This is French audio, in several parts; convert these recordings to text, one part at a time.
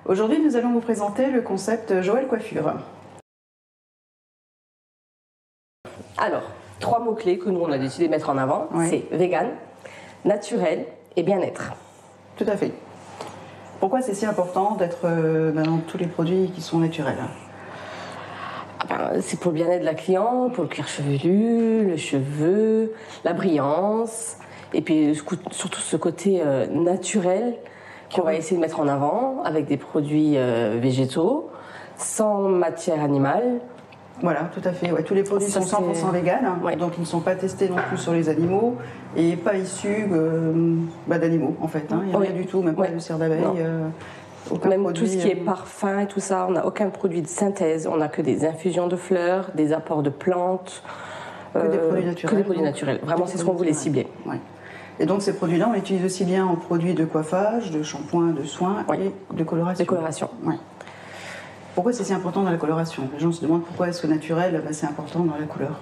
Aujourd'hui, nous allons vous présenter le concept Joël Coiffure. Alors, 3 mots-clés que nous, on a décidé de mettre en avant, c'est vegan, naturel et bien-être. Tout à fait. Pourquoi c'est si important d'être dans tous les produits qui sont naturels? C'est pour le bien-être de la cliente, pour le cuir chevelu, le cheveu, la brillance, et puis surtout ce côté naturel qu'on va essayer de mettre en avant avec des produits végétaux, sans matière animale. Voilà, tout à fait. Ouais, tous les produits sont 100% véganes, donc ils ne sont pas testés non plus sur les animaux et pas issus d'animaux en fait. Il n'y a rien du tout, même pas de cire d'abeille. Même produit, tout ce qui est parfum et tout ça, on n'a aucun produit de synthèse, on n'a que des infusions de fleurs, des apports de plantes, que des produits naturels. Que des produits naturels. Vraiment, c'est ce qu'on voulait cibler. Ouais. Et donc ces produits-là, on les utilise aussi bien en produits de coiffage, de shampoing, de soins et de coloration. De coloration. Ouais. Pourquoi c'est si important dans la coloration? Les gens se demandent pourquoi est-ce que naturel, c'est important dans la couleur.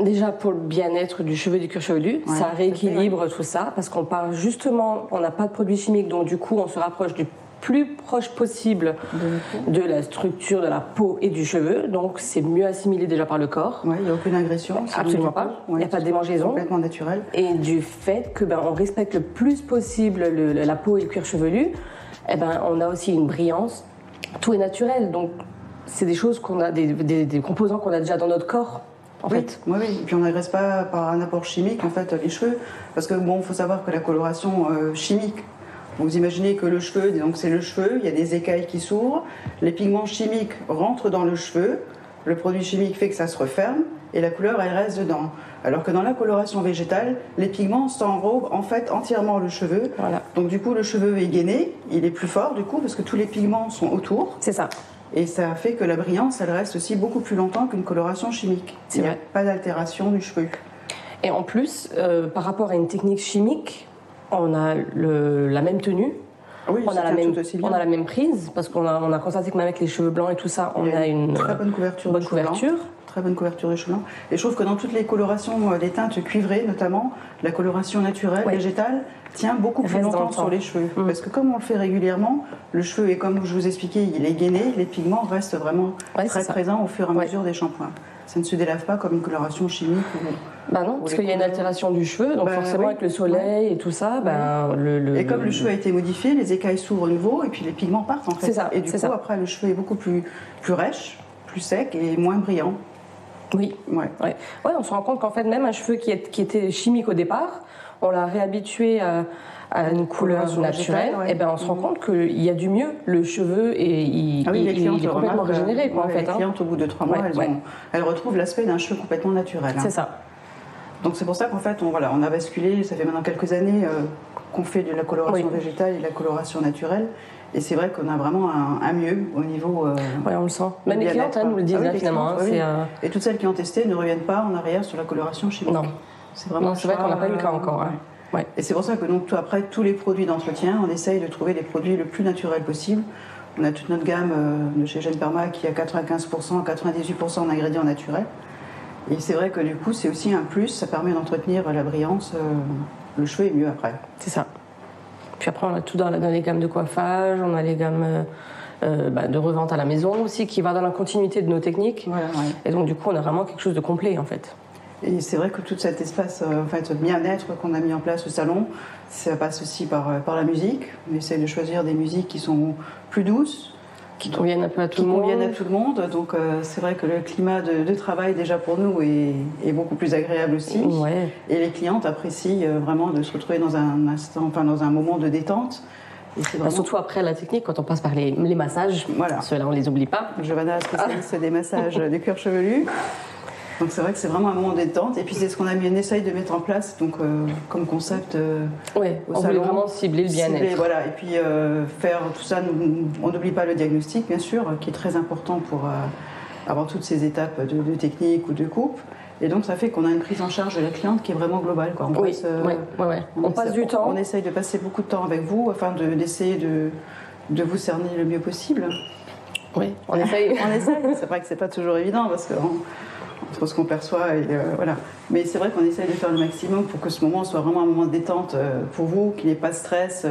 Déjà pour le bien-être du cheveu et du cuir chevelu, ça rééquilibre tout ça, parce qu'on part justement, on n'a pas de produits chimiques, donc du coup on se rapproche du plus proche possible de la structure de la peau et du cheveu, donc c'est mieux assimilé déjà par le corps. Il n'y a aucune agression. Absolument pas, il n'y a pas de démangeaison. Complètement naturel. Et du fait que on respecte le plus possible la peau et le cuir chevelu, on a aussi une brillance. Tout est naturel, donc c'est des choses qu'on a, des composants qu'on a déjà dans notre corps. En fait. Oui, et puis on n'agresse pas par un apport chimique en fait les cheveux, parce que il faut savoir que la coloration chimique, vous imaginez que le cheveu, donc c'est le cheveu, il y a des écailles qui s'ouvrent, les pigments chimiques rentrent dans le cheveu, le produit chimique fait que ça se referme et la couleur elle reste dedans. Alors que dans la coloration végétale, les pigments s'enrobent en fait entièrement le cheveu. Voilà. Donc du coup le cheveu est gainé, il est plus fort du coup parce que tous les pigments sont autour. C'est ça. Et ça fait que la brillance elle reste aussi beaucoup plus longtemps qu'une coloration chimique. Il n'y a pas d'altération du cheveu. Et en plus, par rapport à une technique chimique, on a la même tenue. Oui, on a la même prise, parce qu'on a constaté que même avec les cheveux blancs et tout ça, on a une très bonne couverture. Très bonne couverture des cheveux blancs. Et je trouve que dans toutes les colorations, les teintes cuivrées notamment, la coloration naturelle, végétale, tient beaucoup plus longtemps sur les cheveux. Parce que comme on le fait régulièrement, le cheveu est, comme je vous expliquais, il est gainé, les pigments restent vraiment très présents au fur et à mesure des shampoings. Ça ne se délave pas comme une coloration chimique. Non, parce qu'il y a une altération du cheveu, donc forcément avec le soleil et tout ça, Et comme le cheveu a été modifié, les écailles s'ouvrent à nouveau et puis les pigments partent en fait. C'est ça. Et du coup, après, le cheveu est beaucoup plus rêche, plus sec et moins brillant. Oui. On se rend compte qu'en fait, même un cheveu qui était chimique au départ, on l'a réhabitué à une couleur naturelle, on se rend compte qu'il y a du mieux. Le cheveu il est complètement régénéré. Les clientes, au bout de 3 mois, elles retrouvent l'aspect d'un cheveu complètement naturel. C'est ça. Donc c'est pour ça qu'en fait, on a basculé, ça fait maintenant quelques années qu'on fait de la coloration végétale et de la coloration naturelle. Et c'est vrai qu'on a vraiment un mieux au niveau. On le sent. Même les clientes nous le disent finalement. Et toutes celles qui ont testé ne reviennent pas en arrière sur la coloration chimique. Non. C'est vraiment. C'est vrai qu'on n'a pas eu le cas encore. Et c'est pour ça que donc, après tous les produits d'entretien, on essaye de trouver les produits le plus naturels possible. On a toute notre gamme de chez Gène Perma qui a 95%, 98% d'ingrédients naturels. Et c'est vrai que du coup, c'est aussi un plus, ça permet d'entretenir la brillance. Le cheveu est mieux après. C'est ça. Puis après, on a tout dans les gammes de coiffage, on a les gammes de revente à la maison aussi, qui va dans la continuité de nos techniques. Et donc, du coup, on a vraiment quelque chose de complet, en fait. Et c'est vrai que tout cet espace bien-être qu'on a mis en place au salon, ça passe aussi par la musique. On essaie de choisir des musiques qui sont plus douces, qui conviennent un peu à tout le monde. Donc c'est vrai que le climat de travail déjà pour nous est beaucoup plus agréable aussi. Et les clientes apprécient vraiment de se retrouver dans dans un moment de détente. Et vraiment... Surtout après la technique, quand on passe par les massages, ceux-là on les oublie pas. Giovanna, spécialiste des massages du cuir chevelu. Donc c'est vrai que c'est vraiment un moment de détente. Et puis c'est ce qu'on essaye de mettre en place comme concept au salon. On voulait vraiment cibler le bien-être. Et puis faire tout ça, on n'oublie pas le diagnostic bien sûr, qui est très important pour avoir toutes ces étapes de technique ou de coupe. Et donc ça fait qu'on a une prise en charge de la cliente qui est vraiment globale. On passe du temps. On essaye de passer beaucoup de temps avec vous afin d'essayer de vous cerner le mieux possible. Oui, on essaye. C'est vrai que c'est pas toujours évident parce que entre ce qu'on perçoit et voilà. Mais c'est vrai qu'on essaye de faire le maximum pour que ce moment soit vraiment un moment de détente pour vous, qu'il n'y ait pas de stress,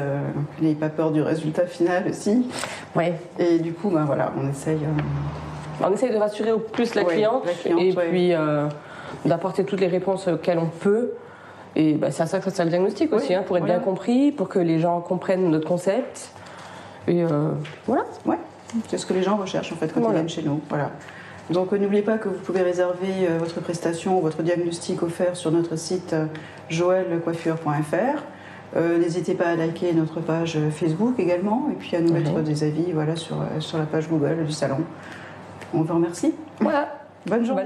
qu'il n'ayez pas peur du résultat final aussi. Oui. Et du coup, ben voilà, on essaye. On essaye de rassurer au plus la cliente et puis d'apporter toutes les réponses auxquelles on peut. Et bah, c'est à ça que ça sert le diagnostic aussi, hein, pour être bien compris, pour que les gens comprennent notre concept. Et voilà. Ouais, c'est ce que les gens recherchent en fait quand ils viennent chez nous. Voilà. Donc n'oubliez pas que vous pouvez réserver votre prestation ou votre diagnostic offert sur notre site joellecoiffure.fr. N'hésitez pas à liker notre page Facebook également et puis à nous mettre des avis sur la page Google du salon. On vous remercie. Voilà. Bonne journée.